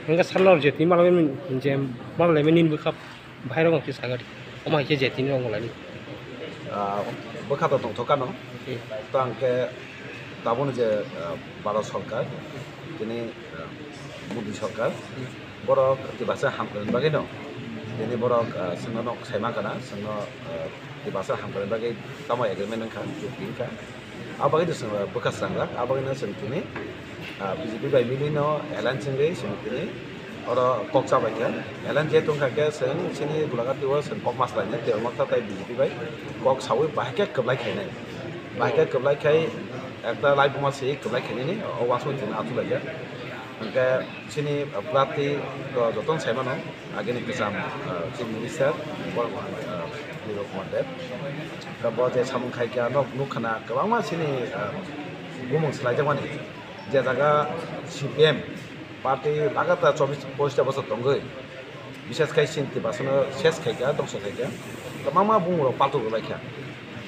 Enggak salah jadi malah menjem malah menin bekap bahaya orang kisah gadi. Oma aja jadi ni orang lagi. Bekap tu tongtokan no. Tu angke tabun je Bharat Sarkar, ini Modi Sarkar, borok di bahasa hamperan bagai no. Ini borok senang sema kana, senang di bahasa hamperan bagai tamu agreement kan, jual kan. Apa itu senang bekas sangla, apa itu senang BJP by Milino, Alan Singh, Singh, or Coxa by Jan, Alan Jetung Kaka, Sen, Sini, Gulagati was and Pop Master, they are not BJP by Cox, how we back a couple like Henry. Back a couple like at the life must say, like Henry, or was with an Atulaja. And Sini, Plati, the Ton Semano, again, it is some Chief Minister, one of that. The body some Kaika, no Nukana, Kawama, Sini, woman's like one. Jaga CPM parti लगातार 24 वर्ष दंगै विशेष kai sinti basana ses kaiga dongso kaiga tamama bungro palto golaikha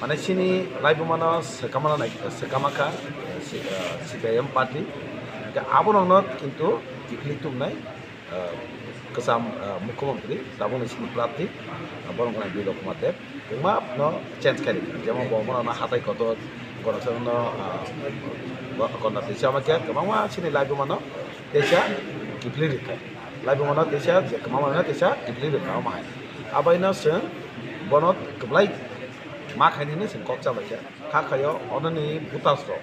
mane sini laibu mana sekamana naik sekamaka CPM parti ka abonong not kintu diklitum nai kesam mukhyamantri dabon sini prati borong kana bilok mate kuma no change kali jemon bomona na hatai kotot korasano Kona Tisha Makia, Kamama, Sini Labumano, Tisha, Kiplirika. Labumano, Tisha, Kamama, Tisha, Kiplirika, Mahai. Abaino, Sen, Bonot, Kablai, Makanis and Coxa, Kakayo, Onani, Putasto,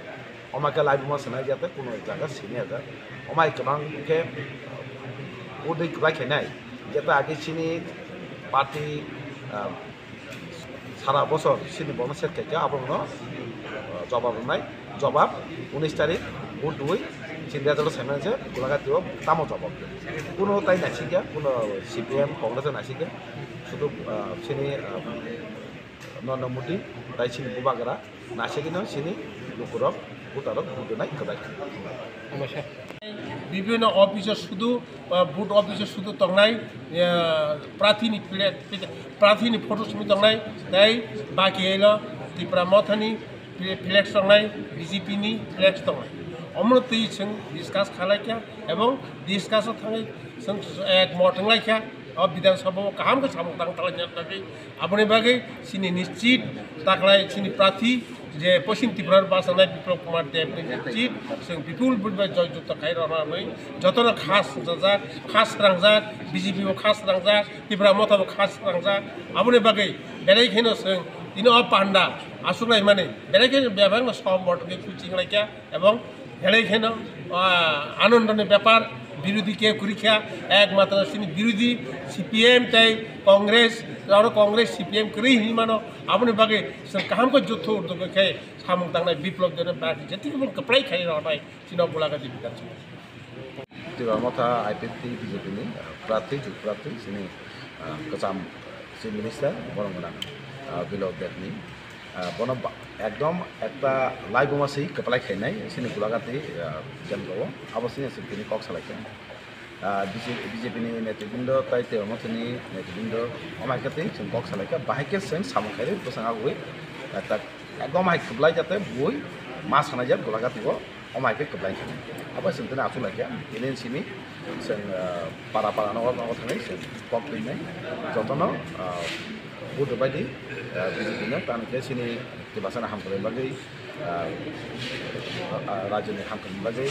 Omaka Labumas and Ajata, Kuno, Jaga, Senior, Omai Kamang, Udik Rakanai, Jeta Agishini, Party, Saraboso, Sini Bonus, Kaka, Abono, Job of night. Jawab 19 tarik Udui Cinta terus saya macam Gulagat itu tamu jawab Kuno tay nasiga Kuno CPM Kongres nasiga Sudah sini non mudi tay sini bubagara nasigino sini lukurok utarok budonai kebaik বিভিন্ন অফিসে শুধু vote অফিসে শুধু তংনাই প্রার্থীনি photo ছবি তংনাই তাই বাকি এলো ত্রিপুরা মথানি ফ্লেক্স তংনাই BJP ni ফ্লেক্স তংনাই অমরতই जों ডিসকাস খালাইखा এবং ডিসকাসও थाङै जों एक मटंलाइखा अब विधानसभा गाहाम के सामने तांगलाइनो थाखाय आबोनि बागै सिनि निश्चित ताकलाय सिनि प्रार्थी जे पश्चिम त्रिपुरार बासानाय बिप्लब कुमार देवनि निश्चित जों बिपुल बुलबाय जय जुक्ता खायरानानै जतन खास जाजाक खास रांजाक BJP बो खास रांजाक त्रिपुरा मथाबो खास रांजाक आबोनि बागै बेलायखेनो जों दिनो पान्डा आसुलाय माने बेलायखेनो बेबांनो सब मटंनि कुचिंलाइखा एवं बेलायखेनो आनन्दनि ব্যাপার বিরোধী কে কুরিখা একমাত্র সিনি বিরোধী CPM তাই কংগ্রেস আর কংগ্রেস CPM করি হিমানো আপনি বাগে কাহামকো যুদ্ধ উদ্যোগ খাই সামুং তাংনাই বিপ্লব জন পার্টি যেতিকো কপ্লাই খাই রনাই সিনো বুলাগাদি বিধানসভা Tipra motha IPT BJP ni प्रार्थी जुग प्रार्थी sini kesam Chief Minister borong gana below that ni bono ekdom ekta laiboma sei kepalai khainai sini gulagati jango abosini sini kok salaikan BJP ni netbindo tai te motini netbindo omaikati sing kok salaika bahike sing samukhai posang agui ta ekdom hai keplai jate bui mas hanajat gulagati bo omaike keplai khainai apa sintena asulaikan ini sini sing para no thangai sing kok pinai jotono butuh badi BJP ni kan ke sini di bahasa hamkare bagai rajani hamkare bagai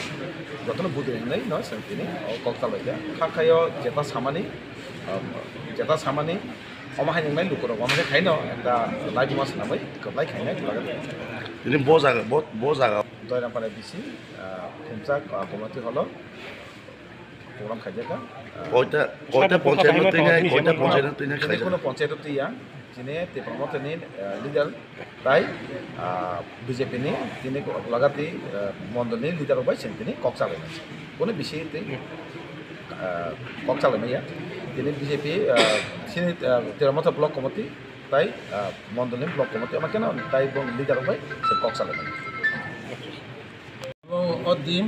jotono butuh ini no sini kokta bagai kakayo jeta samani omahan yang lain lukur omahan kain no ada lagi mas namai keplai kain ni ini bozaga Dayaram Para bisi kumsak komati holo program kerja kan kota ponchayat ini kuno ponchayat itu ya sini Tipra motha ni leader tai BJP ni sini lagati mondol ni leader obai sini koksa lena kuno bisi itu koksa lena ya sini BJP sini Tipra motha block committee tai mondol ni block committee ama kena tai bong leader obai sini koksa lena Odin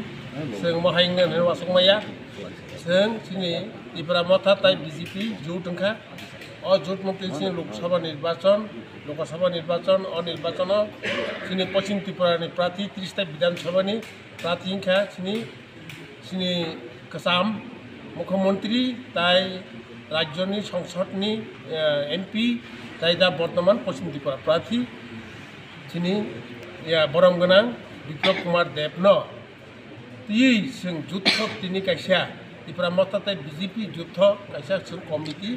जों माहायनो वासुक माया जों सिनि Tipra motha tai BJP जुटंखा और जुट मुक्ति सिनि लोकसभा निर्वाचन और निर्वाचन सिनि पश्चिम त्रिपुरा नि प्रार्थी 30 विधानसभा नि प्रार्थी खा सिनि कसम মুখ্যমন্ত্রী তাই রাজ্যনি সংসদনি এমপি তাই दा বর্তমান পশ্চিম ত্রিপুরা প্রার্থী তিনি বরম गोनां বিপ্লব কুমার দেবন তিই जों যুদ্ধ তিনি কাইসা ত্রিপুরা মথাতে বিজেপি যুদ্ধ কাইসা जों কমিটি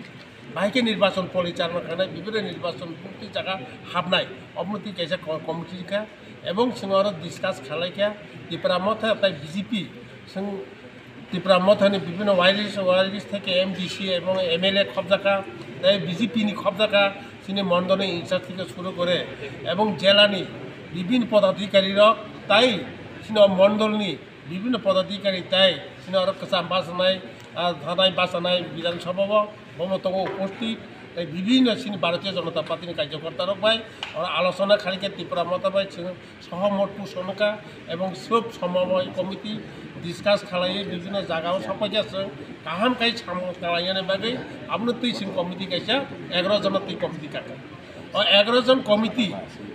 बाइके निर्वाचन परिचालना खानाय विभिन्न निर्वाचन पूर्ति जगह हाबनाय अमृति कैसा कमिटी का एवं सिंह डिस्कास खालायखा त्रिपुरा मथा ताई बीजेपी जों त्रिपुरा मथानि विभिन्न वायरिस থেকে एमडीसी এবং एमएलए खबजाका ताई बीजेपी नि खबजाका सिनि मंडल इंचार्ज থেকে শুরু করে এবং জেলানি বিভিন্ন পদাধিকারীরা তাই সিনি মন্ডলনি বিভিন্ন পদাধিকারী তাই সিনি আর কাসাম বাসনাय ধানায় বাসনায় বিধানসভা মমতা উপস্থিত বিভিন্ন সিনি ভারতীয় জনতা পার্টির কার্যকর্তারা পাই আলোচনা খালিকে ত্রিপুরা মথা পাই সহমত পোষণকা এবং সব সমবায় কমিটি ডিসকাস খালাইয়ে বিভিন্ন জায়গাও সাপাইছে কাহাম কাই খালাইয়ানে বাকি আপনার তুই সিং কমিটি কাইসা 11 জন তুই কমিটি কাকা 11 জন কমিটি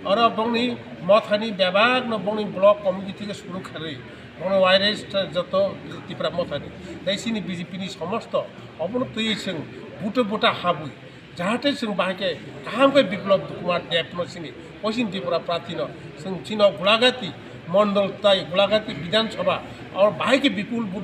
আর বংনি মথানি বিভাগ ন বংনি ব্লক কমিটি থেকে শুরু করে বংনি ওয়াইরেস যত ত্রিপুরা মথানি তাই সিনি বিজেপিনি সমস্ত অবনত তুই সিং বুটো বুটা হাবুই जाहाथे जों बाहायके गाहामकै बिप्लब कुमार देबन सिनि पश्चिम त्रिपुरा प्रार्थी जों चिनाव गुलागाती मंडल ताई गुलागाती विधानसभा और बाहायके विपुल बुट